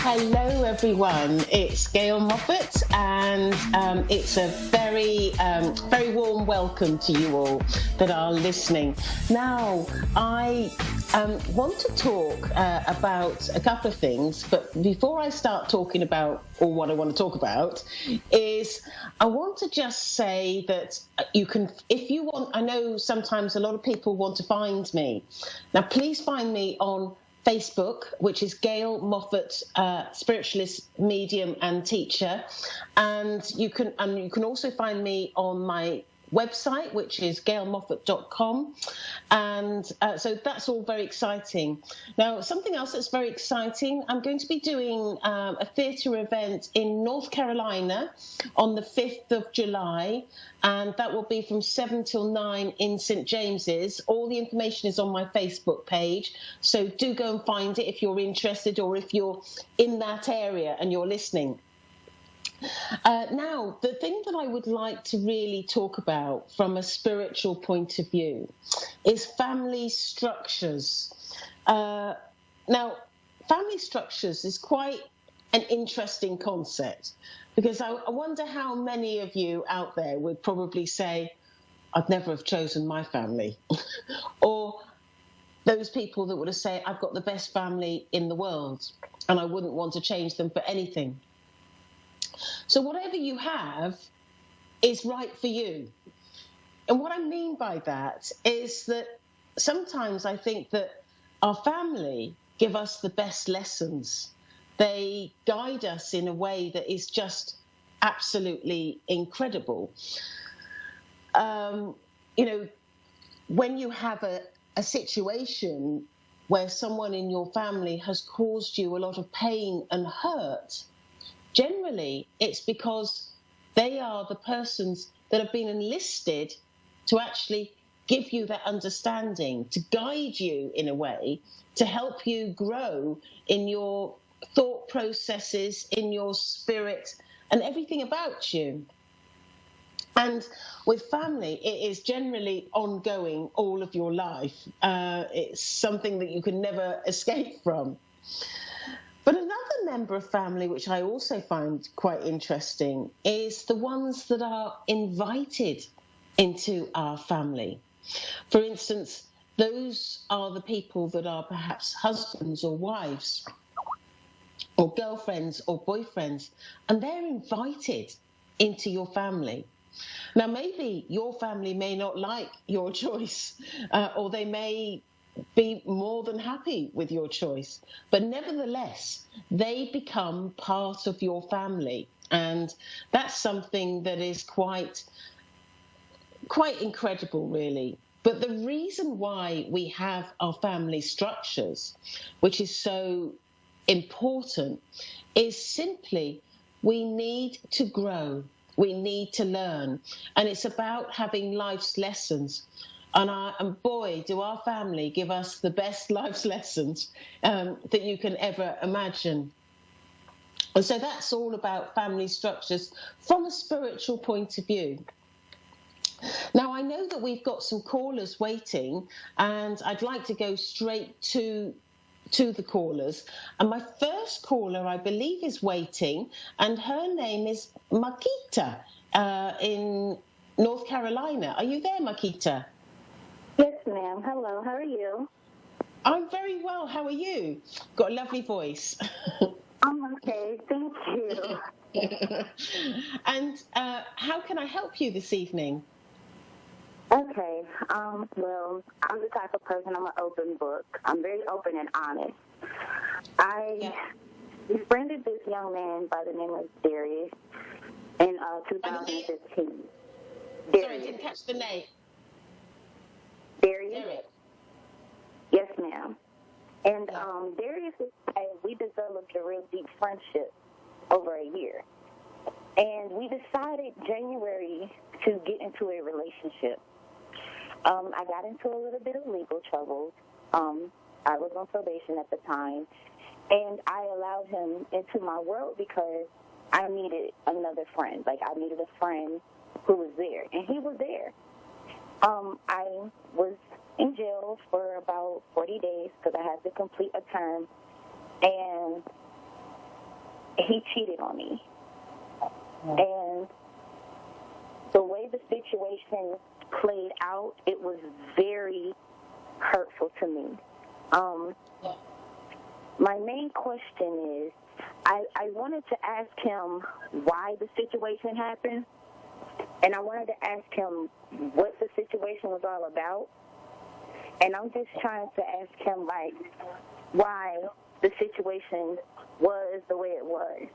Hello, everyone. It's Gail Moffat, and it's a very warm welcome to you all that are listening. Now, I want to talk about a couple of things, but before I start talking about, or what I want to talk about, is I want to just say that you can, if you want, I know sometimes a lot of people want to find me. Now, please find me on Facebook, which is Gail Moffat, spiritualist, medium, and teacher, and you can also find me on my website, which is gailmoffat.com, and so that's all very exciting. Now, something else that's very exciting, I'm going to be doing a theatre event in North Carolina on the 5th of July, and that will be from 7 till 9 in St. James's. All the information is on my Facebook page, so do go and find it if you're interested or if you're in that area and you're listening. Now, the thing that I would like to really talk about from a spiritual point of view is family structures. Now, family structures is quite an interesting concept, because I wonder how many of you out there would probably say, I'd never have chosen my family. Or those people that would have said, I've got the best family in the world and I wouldn't want to change them for anything. So whatever you have is right for you. And what I mean by that is that sometimes I think that our family give us the best lessons. They guide us in a way that is just absolutely incredible. When you have a situation where someone in your family has caused you a lot of pain and hurt, generally, it's because they are the persons that have been enlisted to actually give you that understanding, to guide you in a way, to help you grow in your thought processes, in your spirit, and everything about you. And with family, it is generally ongoing all of your life. It's something that you can never escape from. But another member of family, which I also find quite interesting, is the ones that are invited into our family. For instance, those are the people that are perhaps husbands or wives or girlfriends or boyfriends, and they're invited into your family. Now, maybe your family may not like your choice, or they may be more than happy with your choice, but nevertheless they become part of your family, and that's something that is quite incredible, really. But the reason why we have our family structures, which is so important, is simply we need to grow, we need to learn, and it's about having life's lessons. And boy, do our family give us the best life's lessons that you can ever imagine. And so that's all about family structures from a spiritual point of view. Now, I know that we've got some callers waiting, and I'd like to go straight to the callers. And my first caller, I believe, is waiting, and her name is Makita in North Carolina. Are you there, Makita? Yes, ma'am. Hello. How are you? I'm very well. How are you? Got a lovely voice. I'm okay. Thank you. And how can I help you this evening? Okay. Well, I'm the type of person, I'm an open book. I'm very open and honest. I befriended this young man by the name of Darius in 2015. Sorry, I didn't catch the name. Darius? Derek. Yes, ma'am. And Darius and we developed a real deep friendship over a year. And we decided January to get into a relationship. I got into a little bit of legal trouble. I was on probation at the time. And I allowed him into my world because I needed another friend. Like, I needed a friend who was there. And he was there. I was in jail for about 40 days because I had to complete a term. And he cheated on me. And the way the situation played out, it was very hurtful to me. My main question is, I wanted to ask him why the situation happened, and I wanted to ask him what the situation was all about, and I'm just trying to ask him, like, why the situation was the way it was.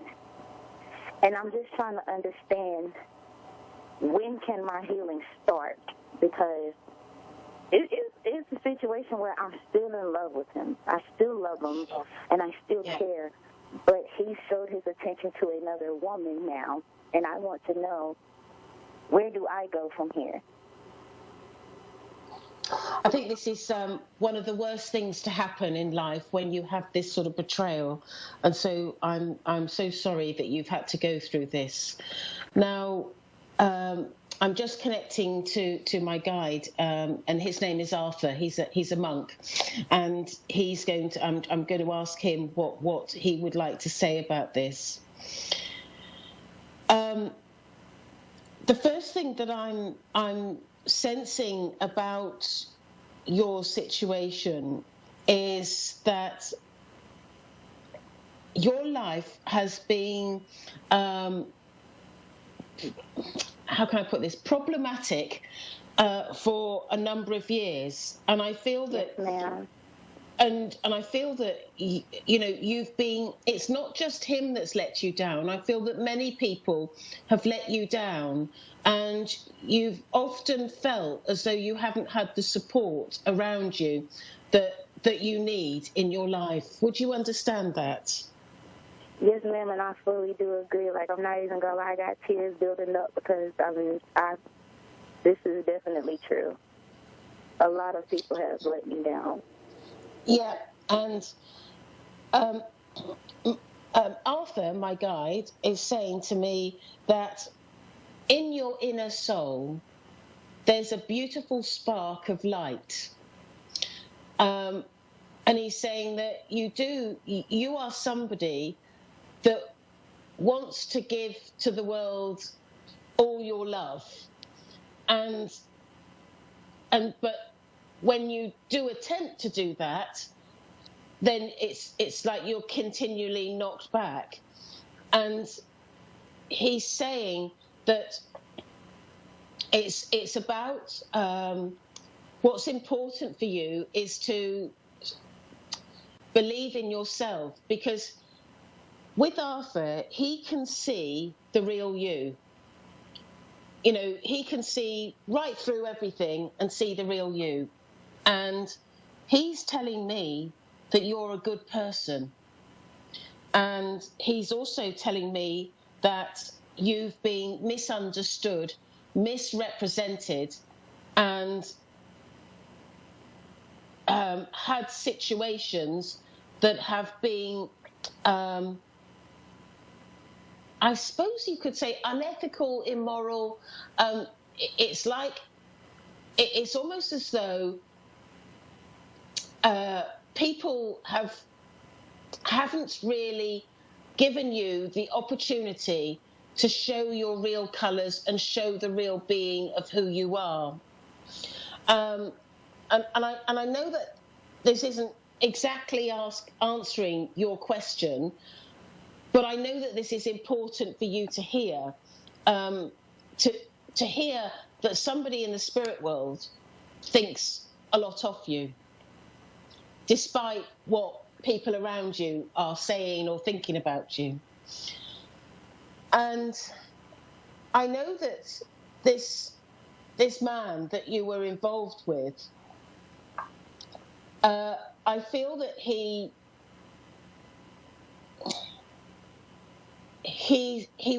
And I'm just trying to understand, when can my healing start? Because it's a situation where I'm still in love with him. I still love him, and I still care. But he showed his attention to another woman now, and I want to know, where do I go from here? I think this is one of the worst things to happen in life, when you have this sort of betrayal. And so I'm so sorry that you've had to go through this. Now, I'm just connecting to my guide, and his name is Arthur. He's a monk, and he's going to. I'm going to ask him what he would like to say about this. The first thing that I'm sensing about your situation is that your life has been, how can I put this, problematic for a number of years, and I feel that. Yes, ma'am. And I feel that, you've been, it's not just him that's let you down. I feel that many people have let you down, and you've often felt as though you haven't had the support around you that you need in your life. Would you understand that? Yes, ma'am, and I fully do agree. Like, I'm not even going to lie, I got tears building up because, this is definitely true. A lot of people have let me down. Yeah, and Arthur, my guide, is saying to me that in your inner soul, there's a beautiful spark of light. And he's saying that you are somebody that wants to give to the world all your love. But when you do attempt to do that, then it's like you're continually knocked back. And he's saying that it's about what's important for you is to believe in yourself, because with Arthur, he can see the real you. He can see right through everything and see the real you. And he's telling me that you're a good person. And he's also telling me that you've been misunderstood, misrepresented, and had situations that have been, I suppose you could say, unethical, immoral. It's like, it's almost as though people haven't really given you the opportunity to show your real colours and show the real being of who you are. And I know that this isn't exactly answering your question, but I know that this is important for you to hear, to hear that somebody in the spirit world thinks a lot of you, despite what people around you are saying or thinking about you. And I know that this man that you were involved with, I feel that he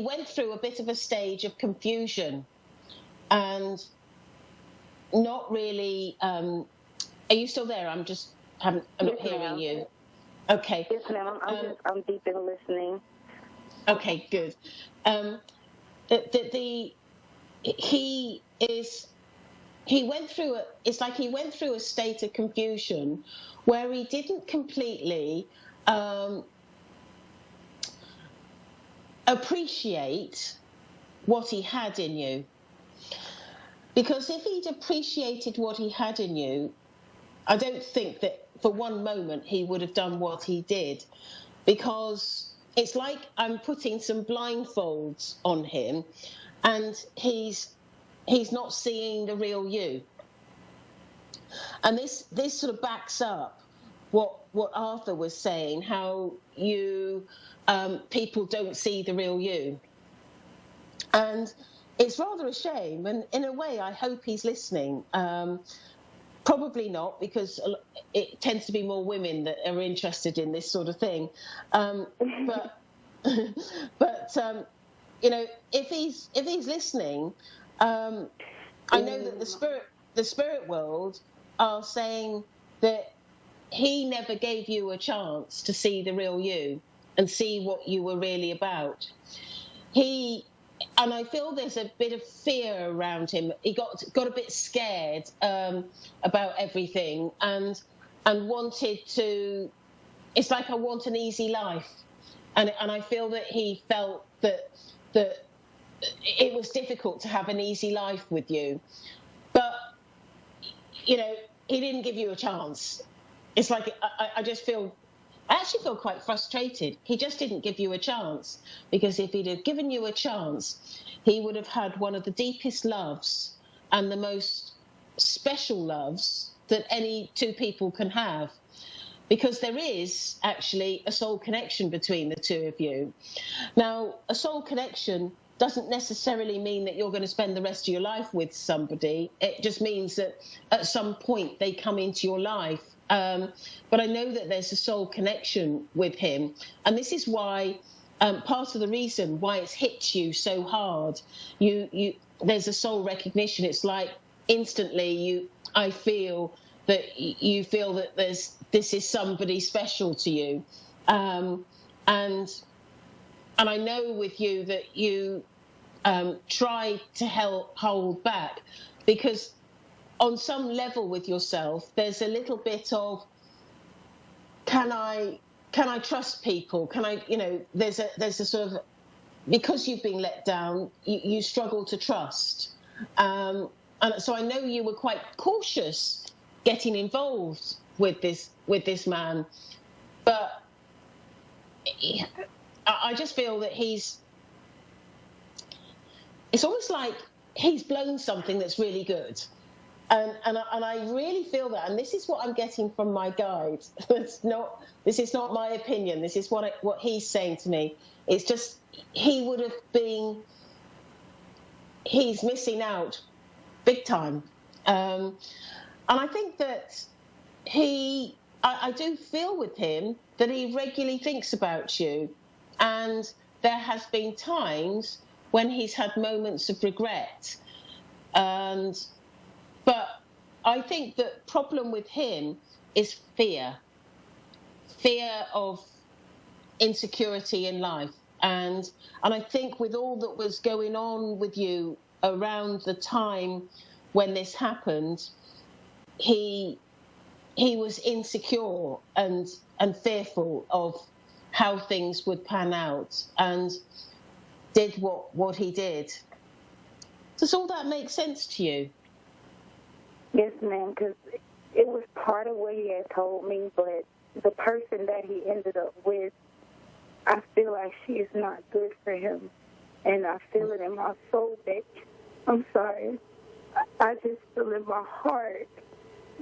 went through a bit of a stage of confusion and not really. Are you still there? I'm not hearing you. Okay. Yes, ma'am. I'm deep in listening. Okay, good. He went through it's like he went through a state of confusion where he didn't completely appreciate what he had in you. Because if he'd appreciated what he had in you, I don't think that for one moment he would have done what he did. Because it's like I'm putting some blindfolds on him and he's not seeing the real you. And this sort of backs up what Arthur was saying, how you people don't see the real you. And it's rather a shame, and in a way I hope he's listening. Probably not, because it tends to be more women that are interested in this sort of thing. But you know, if he's listening, I know that the spirit world are saying that he never gave you a chance to see the real you and see what you were really about. And I feel there's a bit of fear around him. He got a bit scared about everything and wanted to. It's like, I want an easy life, and I feel that he felt that it was difficult to have an easy life with you. But you know, he didn't give you a chance. It's like I actually feel quite frustrated. He just didn't give you a chance, because if he'd have given you a chance, he would have had one of the deepest loves and the most special loves that any two people can have, because there is actually a soul connection between the two of you. Now, a soul connection doesn't necessarily mean that you're going to spend the rest of your life with somebody. It just means that at some point they come into your life. But I know that there's a soul connection with him. And this is why, part of the reason why it's hit you so hard, there's a soul recognition. It's like instantly I feel that you feel that this is somebody special to you. And I know with you that you try to hold back, because on some level with yourself, there's a little bit of, can I trust people? Can I, you know, there's a sort of, because you've been let down, you struggle to trust. And so I know you were quite cautious getting involved with this man, but I just feel that it's almost like he's blown something that's really good. And I really feel that, and this is what I'm getting from my guide. This is not my opinion. This is what he's saying to me. It's just he's missing out big time. And I think that I do feel with him that he regularly thinks about you, and there has been times when he's had moments of regret, but I think the problem with him is fear of insecurity in life. And I think with all that was going on with you around the time when this happened, he was insecure and fearful of how things would pan out, and did what he did. Does all that make sense to you? Yes, ma'am, because it was part of what he had told me, but the person that he ended up with, I feel like she is not good for him, and I feel it in my soul that, I'm sorry, I just feel in my heart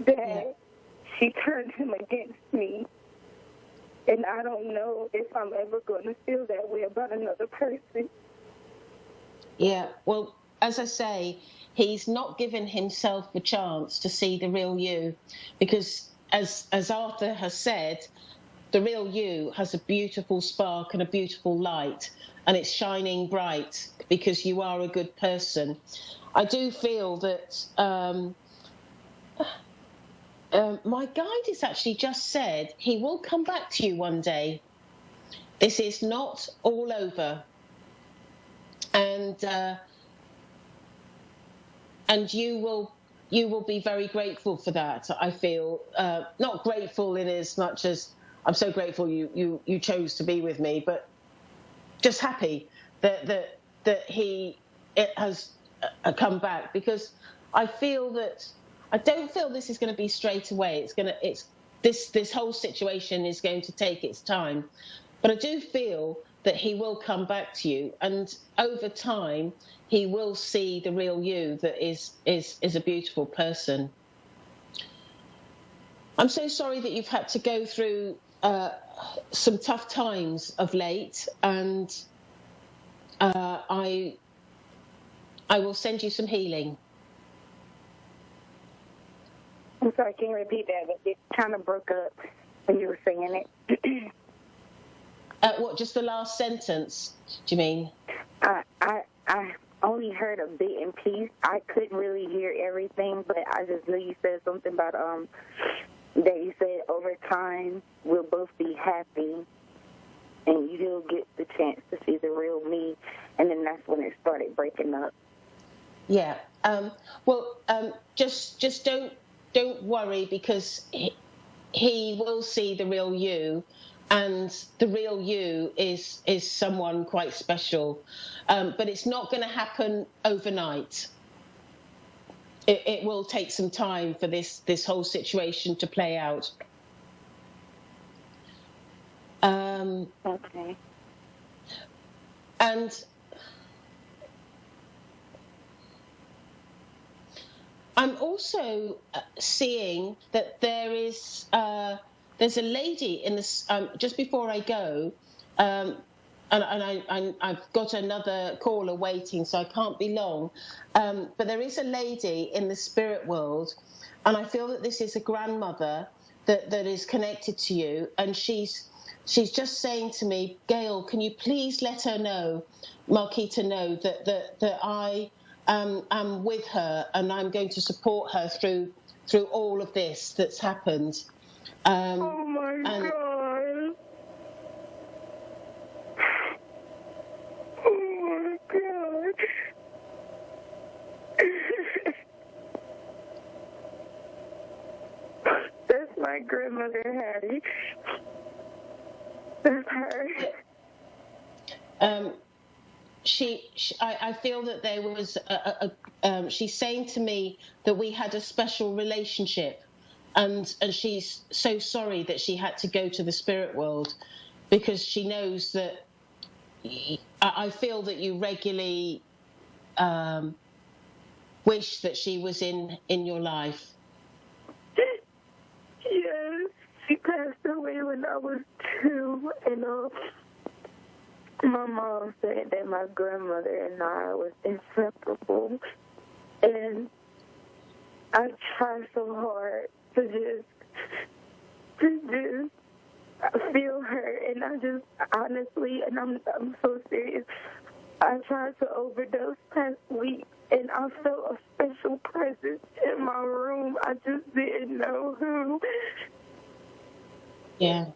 that she turned him against me, and I don't know if I'm ever going to feel that way about another person. Yeah, well, as I say, he's not given himself a chance to see the real you, because as Arthur has said, the real you has a beautiful spark and a beautiful light, and it's shining bright because you are a good person. I do feel that my guide has actually just said he will come back to you one day. This is not all over. And you will be very grateful for that. I feel not grateful in as much as I'm so grateful you chose to be with me, but just happy that he it has come back, because I don't feel this is going to be straight away. This whole situation is going to take its time, but I do feel that he will come back to you, and over time he will see the real you that is a beautiful person. I'm so sorry that you've had to go through some tough times of late, and I will send you some healing. I'm sorry, can you repeat that? It kind of broke up when you were saying it. What, just the last sentence, do you mean? I only heard a bit in piece. I couldn't really hear everything, but I just knew you said something about that you said over time we'll both be happy and you'll get the chance to see the real me, and then that's when it started breaking up. Yeah. Just don't worry, because he will see the real you, and the real you is someone quite special. But it's not going to happen overnight. It will take some time for this whole situation to play out. Okay. And I'm also seeing that there's a lady in this. Just before I go, and I've got another caller waiting, so I can't be long. But there is a lady in the spirit world, and I feel that this is a grandmother that is connected to you, and she's just saying to me, Gail, can you please let her know, Marquita know, that I am with her, and I'm going to support her through all of this that's happened. Oh my God. Oh my God. That's my grandmother, Hattie. That's her. I feel that there was she's saying to me that we had a special relationship, and she's so sorry that she had to go to the spirit world, because she knows that I feel that you regularly wish that she was in your life. Yes, she passed away when I was 2, and my mom said that my grandmother and I was inseparable, and I try so hard to just feel her, and I just honestly, and I'm so serious, I tried to overdose past week, and I felt a special presence in my room. I just didn't know who. Yeah.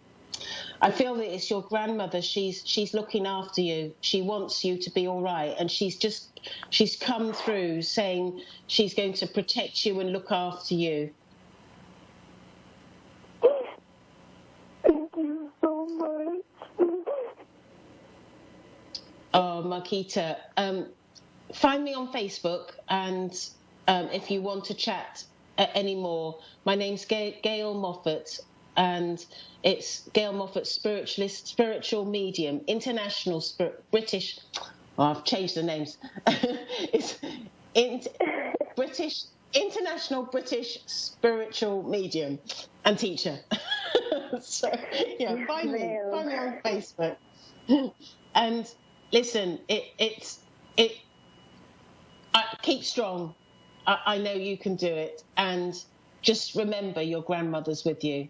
I feel that it's your grandmother. She's looking after you. She wants you to be all right, and she's come through saying she's going to protect you and look after you. Thank you so much. Oh, Marquita, find me on Facebook, and if you want to chat anymore, my name's Gail Moffat. And it's Gail Moffat, spiritualist, spiritual medium, international British. Oh, I've changed the names. It's international British spiritual medium and teacher. So yeah, find me on Facebook. And listen, keep strong. I know you can do it, and just remember your grandmother's with you.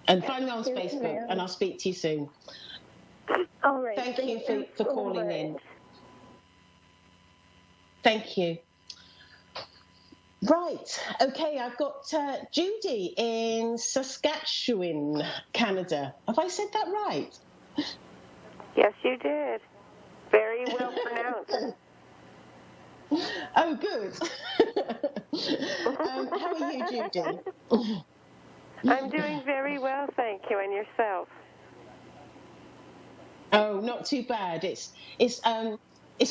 And find me on Facebook, and I'll speak to you soon. All right. Thank you for calling in. Thank you. Right. Okay, I've got Judy in Saskatchewan, Canada. Have I said that right? Yes, you did. Very well pronounced. Oh, good. How are you, Judy? I'm doing very well, thank you. And yourself? Oh, not too bad. It's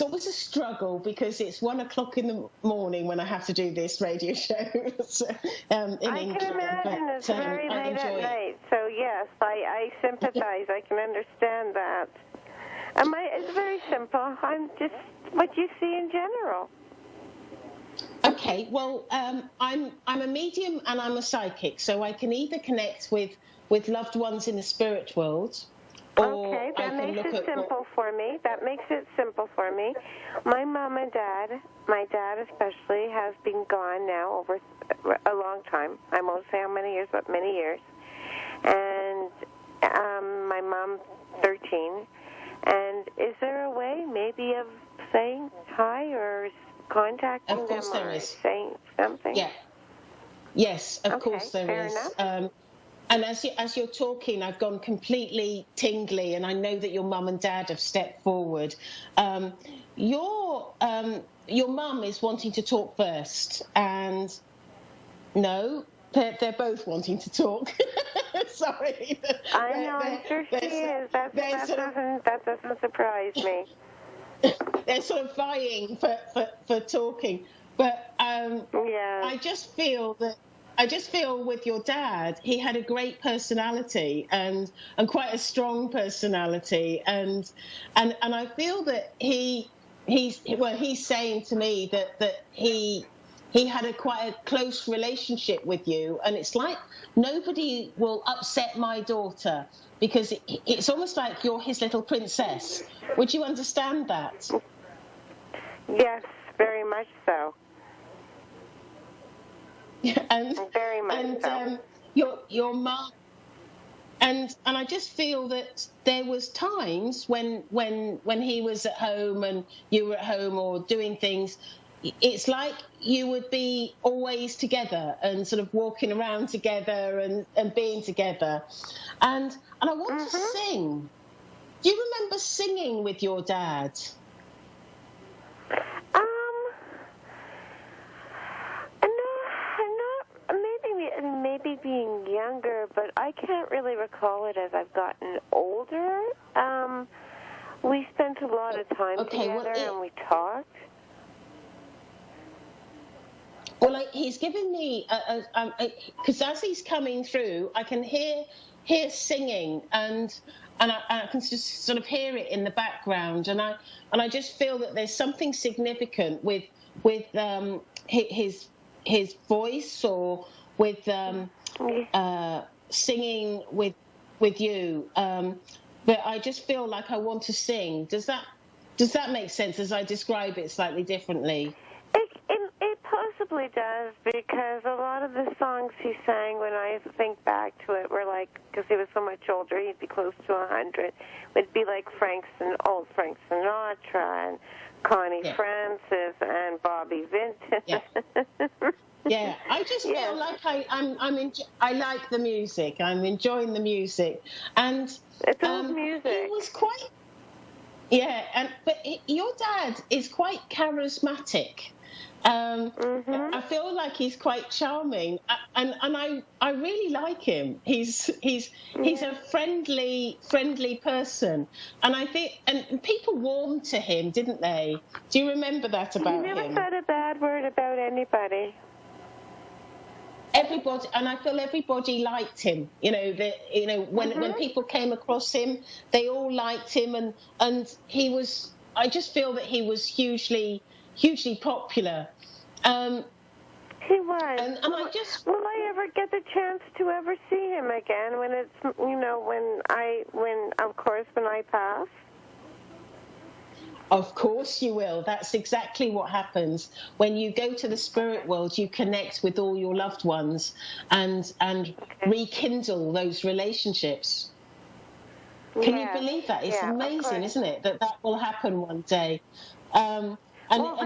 always a struggle because it's 1 o'clock in the morning when I have to do this radio show so, in England. I can imagine it's very I late at enjoy night. it. So yes, I sympathize. I can understand that. It's very simple. I'm just what you see in general. Okay, well, I'm a medium and I'm a psychic, so I can either connect with loved ones in the spirit world, or Okay, that I can makes look it at simple for me. That makes it simple for me. My mom and dad, my dad especially, has been gone now over a long time. I won't say how many years, but many years. And my mom, 13. And is there a way maybe of saying hi or contacting Of course them there or is. saying something? Yeah. Yes, of Okay, course there fair is. enough. And as you're talking, I've gone completely tingly, and I know that your mum and dad have stepped forward. Your mum is wanting to talk first, and no, they're both wanting to talk. Sorry. I know, I'm sure she is. That doesn't surprise me. They're sort of vying for talking, but Yeah. I just feel with your dad, he had a great personality and quite a strong personality, and I feel that he's saying to me that he had quite a close relationship with you, and it's like nobody will upset my daughter because it's almost like you're his little princess. Would you understand that? Yes, very much so. And very much so. Your mum, and I just feel that there was times when he was at home and you were at home or doing things, it's like you would be always together and sort of walking around together and being together, and I want to sing. Do you remember singing with your dad? Maybe being younger, but I can't really recall it as I've gotten older. We spent a lot of time together and we talked. Well, he's given me because as he's coming through, I can hear singing and I can just sort of hear it in the background, and I just feel that there's something significant with his voice or with singing with you, but I just feel like I want to sing. Does that make sense as I describe it slightly differently? It possibly does, because a lot of the songs he sang, when I think back to it, were like, because he was so much older, he'd be close to 100, would be like old Frank Sinatra and Connie Francis and Bobby Vinton. Yeah. Yeah, I just feel like I like the music. I'm enjoying the music, and it's old music. He was quite, but your dad is quite charismatic. I feel like he's quite charming, and I really like him. He's a friendly person, and I think and people warmed to him, didn't they? Do you remember that about him? He never said a bad word about anybody. Everybody, and I feel everybody liked him. When people came across him, they all liked him, and he was. I just feel that he was hugely popular. He was. And I just. Will I ever get the chance to ever see him again? When it's when I pass. Of course you will. That's exactly what happens. When you go to the spirit world, you connect with all your loved ones and rekindle those relationships. Can you believe that? It's amazing, isn't it? That will happen one day. And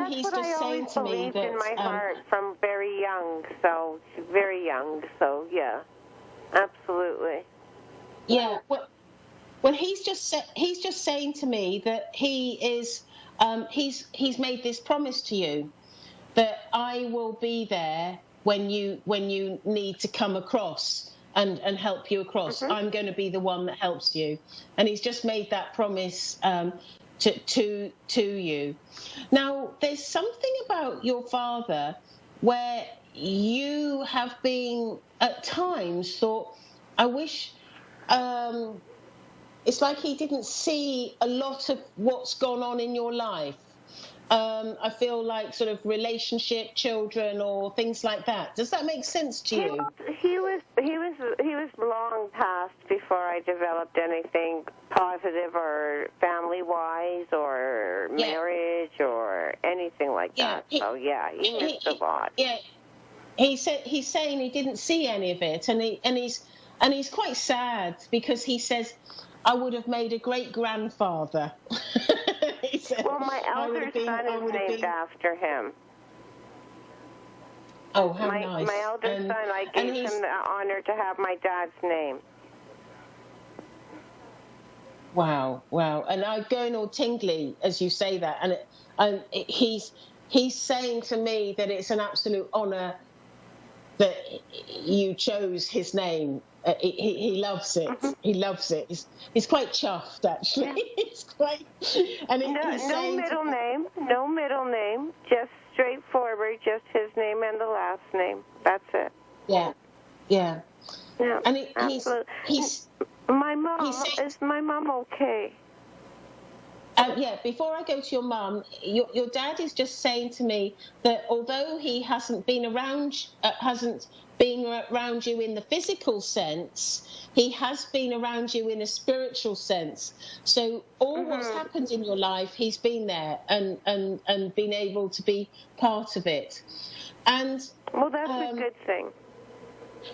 he's what just I saying to me believed that in my heart from very young. So yeah, absolutely. Yeah. Well, he's just saying to me that he is he's made this promise to you that I will be there when you need to come across, and help you across. I'm going to be the one that helps you. And he's just made that promise to you. Now, there's something about your father where you have been at times thought, I wish, it's like he didn't see a lot of what's gone on in your life. I feel like sort of relationship, children, or things like that. Does that make sense to you? He was long past before I developed anything positive or family-wise or marriage or anything like that. So he missed a lot. Yeah, he's saying he didn't see any of it, and he's quite sad because he says, I would have made a great grandfather. He said, well, my elder son is named after him. Oh, how nice. My elder son, I gave him the honor to have my dad's name. Wow. And I'm going all tingly as you say that. And he's saying to me that it's an absolute honor that you chose his name. He loves it. He loves it. He's quite chuffed, actually. He's quite. And no middle name. Just straightforward. Just his name and the last name. That's it. Yeah. Yeah. And he's my mom. Is my mom okay? Before I go to your mum, your dad is just saying to me that although he hasn't been around you in the physical sense, he has been around you in a spiritual sense. So all what's happened in your life, he's been there and been able to be part of it. And well, that's a good thing.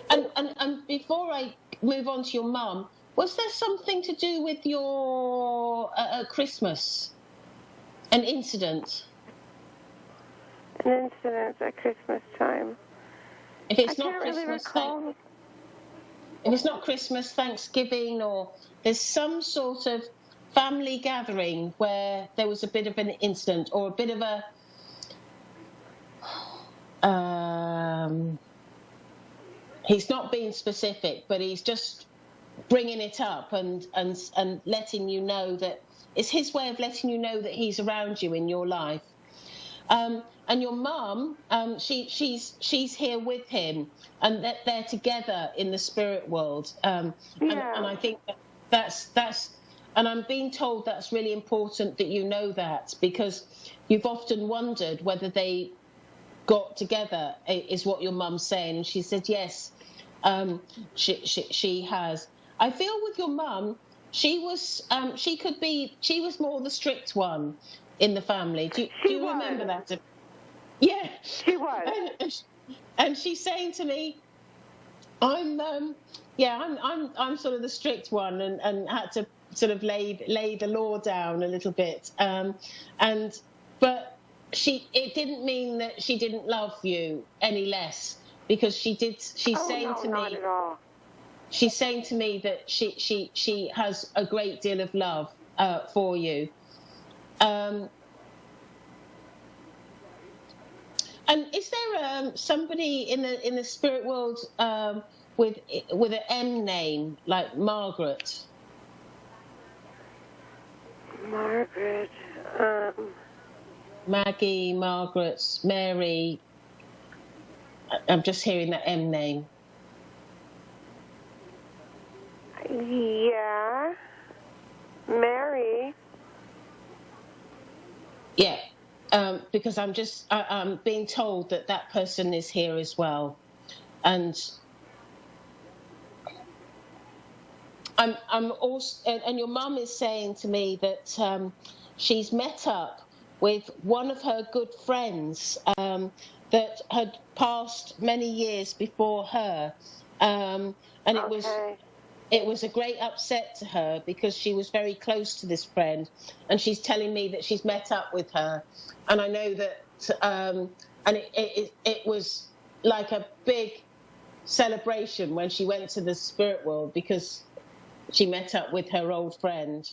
And before I move on to your mum, was there something to do with your Christmas? An incident? An incident at Christmas time. If it's not Christmas, if it's not Christmas, Thanksgiving, or there's some sort of family gathering where there was a bit of an incident or a bit of a... he's not being specific, but he's just bringing it up and letting you know that it's his way of letting you know that he's around you in your life. And your mum, she's here with him, and that they're together in the spirit world. And I think that's and I'm being told that's really important that you know that, because you've often wondered whether they got together, is what your mum's saying. And she said yes, she has. I feel with your mum, she was more the strict one in the family. Do you remember that? Yeah, she was. And she's saying to me, I'm sort of the strict one, and had to sort of lay the law down a little bit. But it didn't mean that she didn't love you any less, because she did. She's saying to me, not at all. She's saying to me that she has a great deal of love for you. And is there somebody in the spirit world with an M name, like Margaret? Margaret. Maggie, Margaret, Mary. I'm just hearing that M name. Yeah. Mary. Yeah. Because I'm being told that person is here as well, and I'm also, and your mum is saying to me that she's met up with one of her good friends that had passed many years before her, and it was a great upset to her because she was very close to this friend, and she's telling me that she's met up with her. And I know that, and it was like a big celebration when she went to the spirit world because she met up with her old friend.